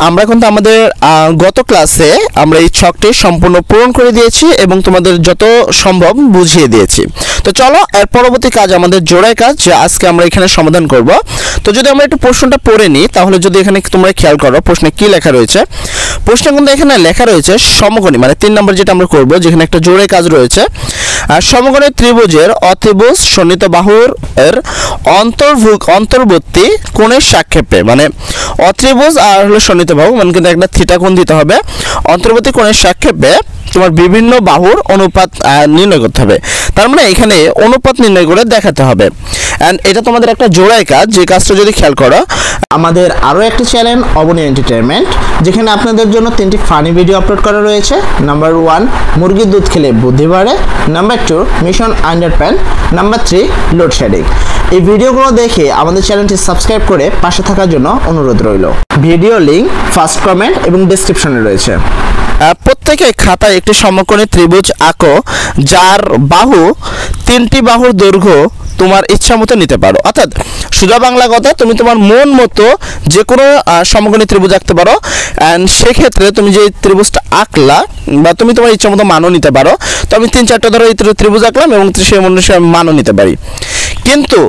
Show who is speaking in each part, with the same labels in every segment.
Speaker 1: আমরা কিন্তু আমাদের গত ক্লাসে আমরা এই ছকটি সম্পূর্ণ পূরণ করে দিয়েছি এবং তোমাদের যত সম্ভব বুঝিয়ে দিয়েছি। তো চলো এর পরবর্তী কাজ আমাদের জোড়ায় কাজ, যে আজকে আমরা এখানে সমাধান করব। তো যদি আমরা একটু প্রশ্নটা পড়ে নিই, তাহলে যদি এখানে তোমরা খেয়াল করো প্রশ্নে কি লেখা রয়েছে। প্রশ্নে কিন্তু এখানে লেখা রয়েছে সমকোণী, মানে 3 নম্বর যেটা আমরা করব, যেখানে একটা জোড়ায় কাজ রয়েছে। সমকোণী ত্রিভুজের অত্রিভুজ শোণিত বাহুর এর অন্তর্বর্তী কোণের সাপেক্ষে, মানে অত্রিভুজ আর হলো শোণিত বাহু, মানে কিন্তু একটা থিটা কোণ দিতে হবে। অন্তর্বর্তী কোণের সাপেক্ষে তোমার বিভিন্ন বাহুর অনুপাত নির্ণয় করতে হবে। তার মানে এখানে অনুপাত নির্ণয় করে দেখাতে হবে। এন্ড এটা তোমাদের একটা জোড়ায় কাজ, যে কাজটা যদি খেয়াল করো, আমাদের আরও একটি চ্যানেল অবনী এন্টারটেইনমেন্ট, যেখানে আপনাদের জন্য 3টি ফানি ভিডিও আপলোড করা রয়েছে। নাম্বার 1 মুরগির দুধ খেলে বুদ্ধি বাড়ে, নাম্বার 2 মিশন আন্ডারপ্যান, নাম্বার 3 লোডশেডিং। এই ভিডিওগুলো দেখে আমাদের চ্যানেলটি সাবস্ক্রাইব করে পাশে থাকার জন্য অনুরোধ রইল। ভিডিও লিংক ফার্স্ট কমেন্ট এবং ডেসক্রিপশনে রয়েছে। প্রত্যেকে খাতায় একটি সমকোণী ত্রিভুজ আঁকো, যার বাহু 3টি বাহুর দৈর্ঘ্য তোমার ইচ্ছা মতো নিতে পারো। অর্থাৎ সোজা বাংলা কথা, তুমি তোমার মন মতো যে কোনো সমকোণী ত্রিভুজ আঁকতে পারো। অ্যান্ড সেক্ষেত্রে তুমি যে ত্রিভুজটা আঁকলা বা তুমি তোমার ইচ্ছা মতো মানও নিতে পারো। তো আমি 3-4টা ধরো এই ত্রিভুজ আঁকলাম এবং সেই অনুসারে আমি মানও নিতে পারি। কিন্তু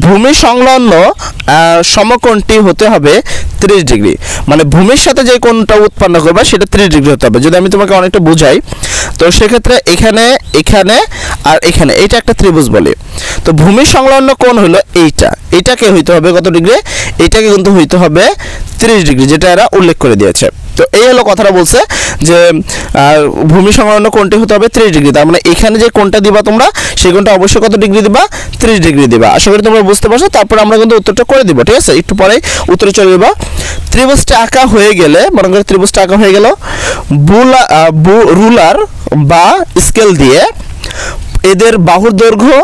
Speaker 1: ভূমি সংলগ্ন সমকোণটি হতে হবে 30 ডিগ্রি, মানে ভূমির সাথে যে কোণটা উৎপন্ন করবে সেটা 30 ডিগ্রি হতে হবে। যদি আমি তোমাকে অনেকটা বুঝাই, তো সেক্ষেত্রে এখানে এখানে আর এখানে এইটা একটা ত্রিভুজ বলে। তো ভূমি সংলগ্ন কোণ হলো এইটাকে হইতে হবে কত ডিগ্রি? এইটাকে কিন্তু হইতে হবে 30 ডিগ্রি, যেটা এরা উল্লেখ করে দিয়েছে। তো এই হলো কথাটা বলছে যে ভূমি সংলগ্ন কোণটি হতে হবে 30 ডিগ্রি। তার মানে এখানে যে কোণটা দিবা তোমরা, সেই কোণটা অবশ্যই কত ডিগ্রি দিবা? 30 ডিগ্রি দিবা। আশা করি তোমরা বুঝতে পারছো। তারপর আমরা কিন্তু উত্তরটা করে দিব, ঠিক আছে? একটু পরে উত্তরে চলে যাবা। ত্রিভুজটা আঁকা হয়ে গেলে, মনে করো ত্রিভুজটা আঁকা হয়ে গেল, রুলার বা স্কেল দিয়ে এদের বাহুর দৈর্ঘ্য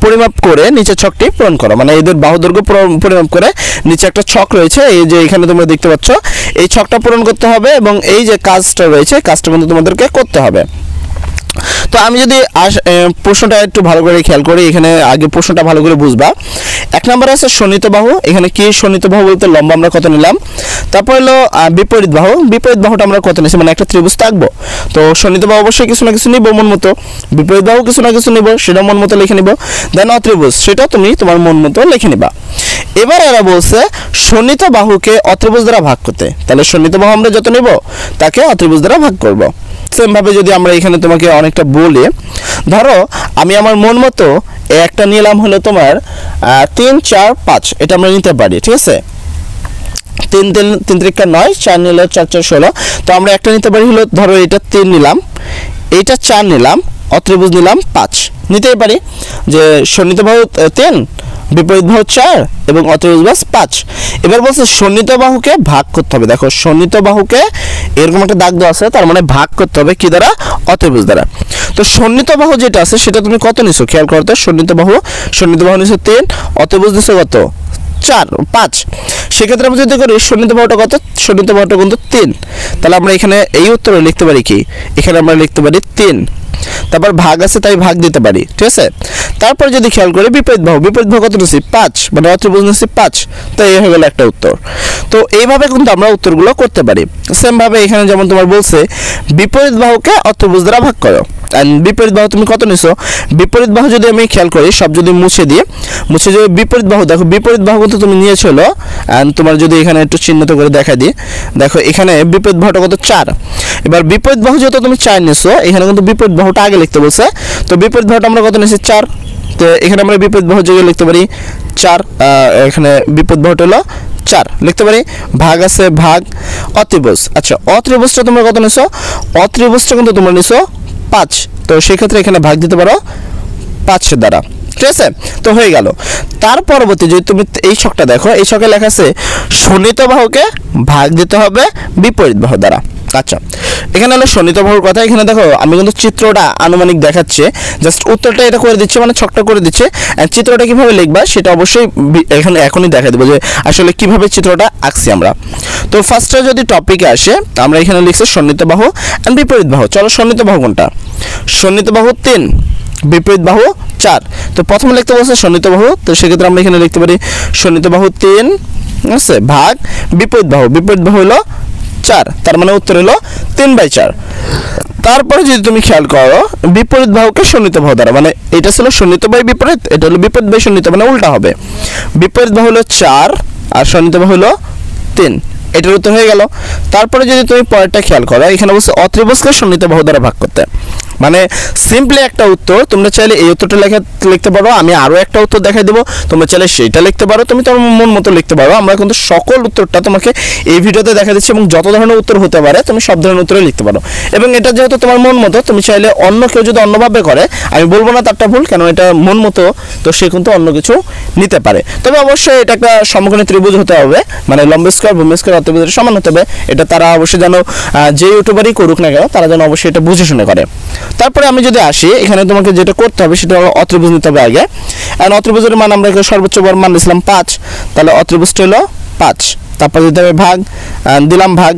Speaker 1: পরিমাপ করে নিচে ছকটি পূরণ করো। মানে এদের বাহু দৈর্ঘ্য পরিমাপ করে নিচে একটা ছক রয়েছে, এই যে এখানে তোমরা দেখতে পাচ্ছ, এই ছকটা পূরণ করতে হবে এবং এই যে কাজটা রয়েছে, কাজটা কিন্তু তোমাদেরকে করতে হবে। তো আমি যদি প্রশ্নটা একটু ভালো করে খেয়াল করি, এখানে আগে প্রশ্নটা ভালো করে বুঝবা। 1 নম্বরে আছে শোণিত বাহু। এখানে কি শোণিত বাহু বলতে লম্বা আমরা কত নিলাম। তারপর হলো বিপরীত বাহু। বিপরীত বাহুটা আমরা কত নিয়েছি, মানে একটা ত্রিভুজ আঁকবো। তো শোণিত বাহু অবশ্যই কিছু না কিছু নিব মন মতো, বিপরীত বাহু কিছু না কিছু নিব, সেটা মন মতো লিখে নিব। দেন অত্রিভুজ, সেটা তুমি তোমার মন মতো লিখে নিবা। এবার এরা বলছে শোণিত বাহুকে অত্রিভুজ দ্বারা ভাগ করতে। তাহলে শোণিত বাহু আমরা যত নিব তাকে অত্রিভুজ দ্বারা ভাগ করব। সেমভাবে যদি আমরা এখানে তোমাকে অনেকটা বলি, ধরো আমি আমার মন মতো একটা নিলাম হলো তোমার 3, 4, 5, এটা আমরা নিতে পারি, ঠিক আছে? 3 3 9, 4 নিলে 4 4 16। তো আমরা একটা নিতে পারি হলো, ধরো এটা 3 নিলাম, এইটা 4 নিলাম, অত্রিভুজ নিলাম 5, নিতেই পারি। যে শোণিত বাহু 3, বিপরীত বাহু 4 এবং অত্রিভুজ বাস 5। এবার বলছে শোণিত বাহুকে ভাগ করতে হবে। দেখো শোণিত বাহুকে এরকম একটা দাগ দেওয়া আছে, তার মানে ভাগ করতে হবে কি দ্বারা? অত্রিভুজ দ্বারা। তো শোণিত বাহু যেটা আছে সেটা তুমি কত নিছো খেয়াল করতে। শোণিত বাহু নিছো 3, অত্রিভুজ নিছো কত? 4, 5। সেক্ষেত্রে আমরা যদি করি শোণিত বাহুটা কত? শোণিত বাহুটা কিন্তু 3। তাহলে আমরা এখানে এই উত্তরে লিখতে পারি কি? এখানে আমরা লিখতে পারি 3। তারপর ভাগ আছে তাই ভাগ দিতে পারি, ঠিক আছে? তারপর যদি খেয়াল করি বিপরীত বাহু কত নিছি? 5, মানে অত্রিভুজ নিছি 5। তো এই হয়ে গেল একটা উত্তর। তো এইভাবে কিন্তু আমরা উত্তরগুলো করতে পারি। সেম ভাবে এখানে যেমন তোমার বলছে বিপরীত বাহুকে অত্রিভুজ দ্বারা ভাগ করো। এন্ড বিপরীত বাহু তুমি কত নিছো? বিপরীত বাহু যদি আমি খেয়াল করি, সব যদি মুছে যদি বিপরীত বাহু, দেখো বিপরীত বাহু কিন্তু তুমি নিয়েছো হলো, এন্ড তোমার যদি এখানে একটু চিহ্নিত করে দেখা দিই, দেখো এখানে বিপরীত বাহুটা কত? 4। এবার বিপরীত বাহু যেহেতু তুমি 4 নিছো, এখানে কিন্তু বিপরীত বাহুটা আগে লিখতে বলছে। তো বিপরীত বাহুটা আমরা কত নিয়েছি? 4। তো এখানে আমরা বিপরীত বাহু জায়গায় লিখতে পারি 4। এখানে বিপরীত বাহুটা হলো 4 লিখতে পারি। ভাগ আছে ভাগ, অত্রিভুজ। আচ্ছা অত্রিভুজটা তোমরা কত নিছো? অত্রিভুজটা কিন্তু তোমরা নিছো 5। তো সেক্ষেত্রে এখানে ভাগ দিতে পারো 5 দ্বারা, ঠিক আছে? তো হয়ে গেল। তার পরবর্তী যদি তুমি এই ছকটা দেখো, এই ছকে লেখা আছে শোণিত বাহুকে ভাগ দিতে হবে বিপরীত বাহু দ্বারা। আচ্ছা এখানে হলো শোণিত বাহুর কথা। এখানে দেখো আমি কিন্তু চিত্রটা আনুমানিক দেখাচ্ছে, জাস্ট উত্তরটা এটা করে দিচ্ছে, মানে ছকটা করে দিচ্ছে। চিত্রটা কিভাবে লিখবা সেটা অবশ্যই এখানে এখনই দেখা দেবো যে আসলে কিভাবে চিত্রটা আঁকছি আমরা। তো ফার্স্টে যদি টপিকে আসে, আমরা এখানে লিখছি শোণিত বাহু এন্ড বিপরীত বাহু। চলো শোণিত বাহু কোনটা? শোণিত বাহু 3, বিপরীত বাহু 4। তো প্রথমে লিখতে বলছে শোণিত বাহু, তো সেক্ষেত্রে আমরা এখানে লিখতে পারি শোণিত বাহু 3 ঠিক আছে, ভাগ বিপরীত বাহু হলো 4, তার মানে উত্তর হলো 3/4। তারপরে যদি তুমি খেয়াল করো বিপরীত বাহুকে সন্নিহিত বাহু দ্বারা, মানে এটা ছিল সন্নিহিত বাই বিপরীত, এটা হলো বিপরীত বাই সন্নিহিত, মানে উল্টা হবে। বিপরীত বাহু হলো 4 আর সন্নিহিত বাহু হলো 3, এটার উত্তর হয়ে গেল। তারপরে যদি তুমি পরেরটা খেয়াল করো, এখানে বলছে অত্রিভুজকে সন্নিহিত বাহু দ্বারা ভাগ করতে, মানে সিম্পলি একটা উত্তর। তোমরা চাইলে এই উত্তরটা লিখতে পারো, আমি আরও একটা উত্তর দেখাই দেবো, তোমরা চাইলে সেইটা লিখতে পারো, তুমি তোমার মন মতো লিখতে পারো। আমরা কিন্তু সকল উত্তরটা তোমাকে এই ভিডিওতে দেখা দিচ্ছি, এবং যত ধরনের উত্তর হতে পারে তুমি সব ধরনের উত্তরে লিখতে পারো। এবং এটা যেহেতু তোমার মন মতো, তুমি চাইলে অন্য কেউ যদি অন্যভাবে করে, আমি বলবো না তারটা ভুল, কেন এটা মন মতো, তো সে কিন্তু অন্য কিছু নিতে পারে। তবে অবশ্যই এটা একটা সমকোণী ত্রিভুজ হতে হবে, মানে লম্ব স্কয়ার ভূমি স্কয়ার অত্রিভুজের সমান হতে হবে। এটা তারা অবশ্যই যেন যে ইউটিউবারই করুক না কেন, তারা যেন অবশ্যই এটা বুঝে শুনে করে। তারপরে আমি যদি আসি, এখানে তোমাকে যেটা করতে হবে সেটা হলো অত্রিভুজ নিতে হবে আগে। এন্ড অত্রিভুজের মান আমরা সর্বোচ্চ বড় মান নিয়েছিলাম 5, তাহলে অত্রিভুজটা হলো 5। তারপর দিতে হবে ভাগ, দিলাম ভাগ।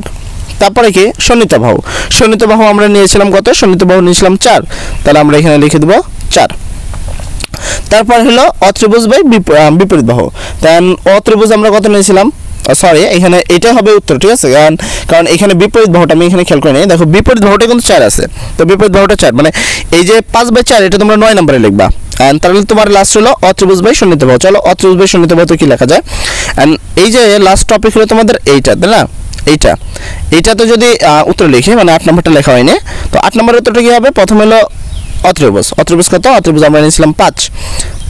Speaker 1: তারপরে কি সন্নিহিত বাহু আমরা নিয়েছিলাম কত? সন্নিহিত বাহু নিয়েছিলাম 4, তাহলে আমরা এখানে লিখে দেব 4। তারপর হলো অত্রিভুজ বাই বিপরীত বাহু। দেন অত্রিভুজ আমরা কত নিয়েছিলাম, সরি এখানে এটা হবে উত্তর, ঠিক আছে, কারণ এখানে বিপরীত বাহুটা আমি এখানে খেয়াল করে নিই। দেখো বিপরীত বাহুটা কিন্তু 4 আছে, তো বিপরীত বাহুটা 4, মানে এই যে 5/4 এটা তোমরা 9 নম্বরে লিখবা। এন্ড তাহলে তোমার লাস্ট হলো অত্রিভুজ বাই সন্নিহিত বাহু। চলো অত্রিভুজ বাই সন্নিহিত বাহু তো কি লেখা যায়। এন্ড এই যে লাস্ট টপিক হলো তোমাদের এইটা, তাই না? এইটা তো যদি উত্তর লিখি, মানে 8 নম্বরটা লেখা হয়নি, তো 8 নম্বরের উত্তরটা কি হবে? প্রথমে হলো অত্রিভুজ কত? অত্রিভুজ আমরা নিয়েছিলাম 5,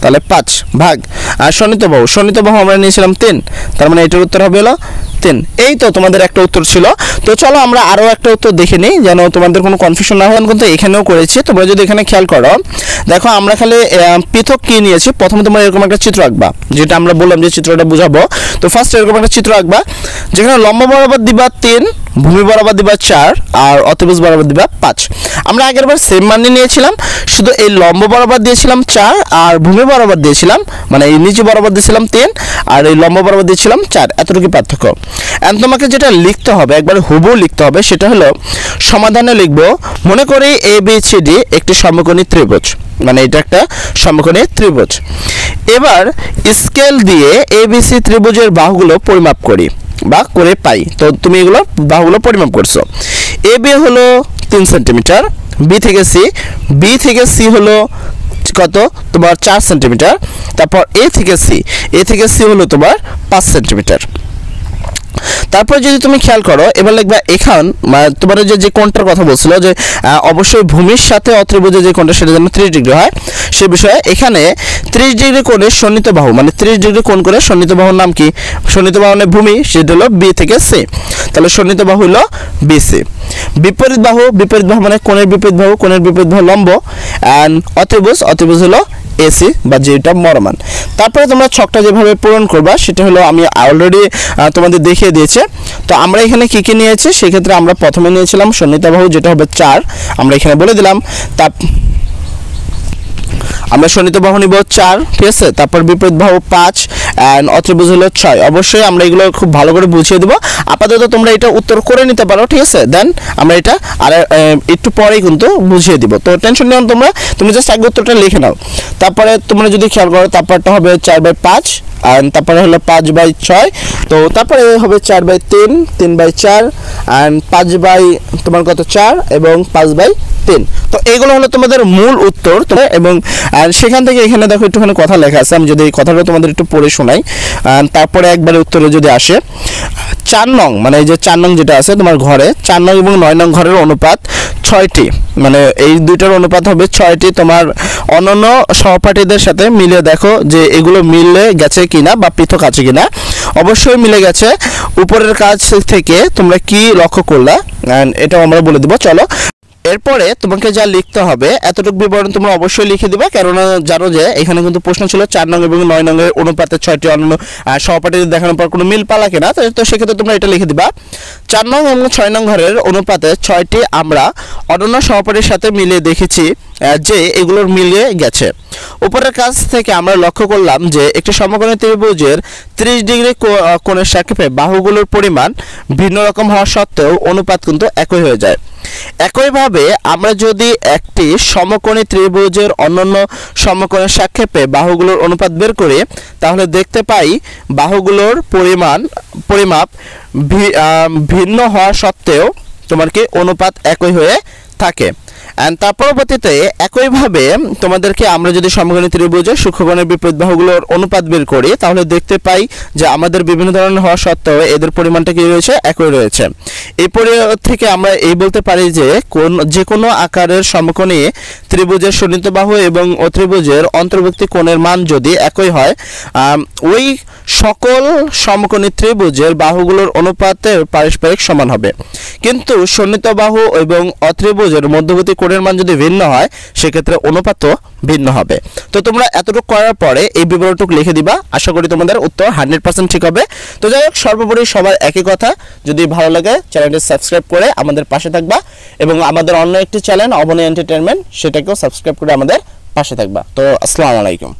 Speaker 1: তাহলে 5 ভাগ, আর সন্নিহিত বাহু আমরা নিয়েছিলাম 3, তার মানে এটার উত্তর হবে হলো 3। এই তো তোমাদের একটা উত্তর ছিল। তো চলো আমরা আরও একটা উত্তর দেখে নিই, যেন তোমাদের কোনো কনফিউশন না হয়। কিন্তু এখানেও করেছি, তোমরা যদি এখানে খেয়াল করো, দেখো আমরা খালি পৃথক কি নিয়েছি। প্রথমে তোমরা এরকম একটা চিত্র আঁকবা, যেটা আমরা বললাম যে চিত্রটা বুঝাবো। তো ফার্স্ট এরকম একটা চিত্র আঁকবা, যেখানে লম্ব বরাবর দিবা 3, ভূমি বরাবর দিবা 4, আর অত্রিভুজ বরাবর দিবা 5। আমরা আগের বার সেম মান নিয়েছিলাম, শুধু এই লম্ব বরাবর দিয়েছিলাম 4 আর ভূমি বরাবর দিয়েছিলাম, মানে এই নিচে বরাবর দিয়েছিলাম 3 আর এই লম্ব বরাবর দিয়েছিলাম 4, এতটুকু পার্থক্য। এখন তোমাকে যেটা লিখতে হবে, একবার হুবহু লিখতে হবে, সেটা হলো সমাধানে লিখবো, মনে করি ABCD একটি সমকোণী ত্রিভুজ, মানে এটা একটা সমকোণী ত্রিভুজ। এবার স্কেল দিয়ে ABC ত্রিভুজের বাহুগুলো পরিমাপ করি বা করে পাই। তো তুমি এগুলো বাহুগুলো পরিমাপ করছো। AB হলো 3 সেন্টিমিটার, বি থেকে সি হলো কত? তোমার 4 সেন্টিমিটার। তারপর এ থেকে সি হলো তোমার 5 সেন্টিমিটার। তারপর যদি তুমি খেয়াল করো, এবার লিখবা এখান তোমার যে কোণটার কথা বলছিল, যে অবশ্যই ভূমির সাথে অত্রিভুজের যে কোণটা সেটা যেন 30 ডিগ্রি হয়, সে বিষয়ে এখানে 30 ডিগ্রি কোণে সন্নিহিত বাহু, মানে 30 ডিগ্রি কোণ করে সন্নিহিত বাহুর নাম কি? সন্নিহিত বাহু মানে ভূমি, সেটা হলো বি থেকে সি, তাহলে সন্নিহিত বাহু হলো BC। বিপরীত বাহু মানে কোণের বিপরীত বাহু লম্ব, অ্যান্ড অত্রিভুজ হলো AC বা যেটা মরমান। তারপরে তোমরা ছকটা যেভাবে পূরণ করবা সেটা হলো আমি অলরেডি তোমাদের দেখিয়ে দিয়েছি। তো আমরা এখানে কি নিয়েছি, সেক্ষেত্রে আমরা প্রথমে নিয়েছিলাম সন্নিহিত বাহু, যেটা হবে 4, আমরা এখানে বলে দিলাম। আমরা সন্নিহিত বাহু নিব 4, ঠিক আছে। তারপর বিপরীত বাহু 5 এন্ড অত্রিভুজ হলো 6। অবশ্যই আমরা এগুলো খুব ভালো করে বুঝিয়ে দেব। আপাতত তোমরা এটা উত্তর করে নিতে পারো, ঠিক আছে। দেন আমরা এটা আর একটু পরেই কিন্তু বুঝিয়ে দিব, তো টেনশন নিও না। তুমি জাস্ট আগে উত্তরটা লিখে নাও। তারপরে তোমরা যদি খেয়াল করো, তারপরটা হবে 4/5 আর তারপরে হলো 5/6, তো তারপরে হবে 4/3, 3/4 এন্ড 5 তোমার কত 4 এবং 5/3। তো এগুলো হলো তোমাদের মূল উত্তর। এবং সেখান থেকে এখানে দেখো একটুখানি কথা লেখা আছে, আমি যদি এই কথাটা তোমাদের একটু পড়ে শোনাই, তারপরে একবারে উত্তরে যদি আসে 4 নং, মানে এই যে 4 নং যেটা আছে তোমার ঘরে, 4 নং এবং 9 নং ঘরের অনুপাত 6টি, মানে এই দুইটার অনুপাত হবে 6টি। তোমার অন্যান্য সহপাঠীদের সাথে মিলে দেখো যে এগুলো মিলে গেছে কিনা বা পৃথক আছে কিনা। অবশ্যই মিলে গেছে। উপরের কাজ থেকে তোমরা কি লক্ষ্য করলা এটাও আমরা বলে দেবো। চলো এরপরে তোমাকে যা লিখতে হবে এতটুকু বিবরণ তোমরা অবশ্যই লিখে দিবা, কেননা জানো যে এখানে কিন্তু প্রশ্ন ছিল 4 নং এবং 9 নং এর অনুপাতে 6টি অন্যান্য সহপাঠীদের দেখানোর পর কোনো মিল পালা কিনা, তো সেক্ষেত্রে তোমরা এটা লিখে দিবা। 4 নং এবং 6 নং ঘরের অনুপাতে 6টি আমরা অন্যান্য সহপাঠীর সাথে মিলিয়ে দেখেছি যে এগুলোর মিলে গেছে। উপরের কাছ থেকে আমরা লক্ষ্য করলাম যে একটি সমকোণী ত্রিভুজের 30 ডিগ্রি কোণের সাপেক্ষে বাহুগুলোর পরিমাণ ভিন্ন রকম হওয়া সত্ত্বেও অনুপাত কিন্তু একই হয়ে যায়। একইভাবে আমরা যদি একটি সমকোণী ত্রিভুজের অন্যান্য সমকোণের সাপেক্ষে বাহুগুলোর অনুপাত বের করি তাহলে দেখতে পাই বাহুগুলোর পরিমাপ ভিন্ন হওয়া সত্ত্বেও তোমার কি অনুপাত একই হয়ে থাকে। এন্ড তার পরবর্তীতে একইভাবে তোমাদেরকে আমরা যদি সমকোণী ত্রিভুজের সূক্ষ্মকোণের বিপরীত বাহুগুলোর অনুপাত বের করি তাহলে দেখতে পাই যে আমাদের বিভিন্ন ধরনের হওয়া সত্ত্বেও এদের পরিমাণটা কি রয়েছে, একই রয়েছে। এই থেকে আমরা এই বলতে পারি যে যে কোনো আকারের সমকোণী ত্রিভুজের সন্নিহিত বাহু এবং অত্রিভুজের অন্তর্বর্তী কোণের মান যদি একই হয় ওই সকল সমকোণী ত্রিভুজের বাহুগুলোর অনুপাতের পারস্পরিক সমান হবে। কিন্তু সন্নিহিত বাহু এবং অত্রিভুজের মধ্যবর্তী কোণের মান যদি ভিন্ন হয় সেক্ষেত্রে অনুপাতও ভিন্ন হবে। তো তোমরা এতটুকু করার পরে এই বিবরণটুকু লিখে দিবা, আশা করি তোমাদের উত্তর 100% ঠিক হবে। তো যাই হোক, সর্বোপরি সবার একই কথা, যদি ভালো লাগে চ্যানেলটি সাবস্ক্রাইব করে আমাদের পাশে থাকবা এবং আমাদের অন্য একটি চ্যানেল অবনী এন্টারটেইনমেন্ট সেটাকেও সাবস্ক্রাইব করে আমাদের পাশে থাকবা। তো আসসালামু আলাইকুম।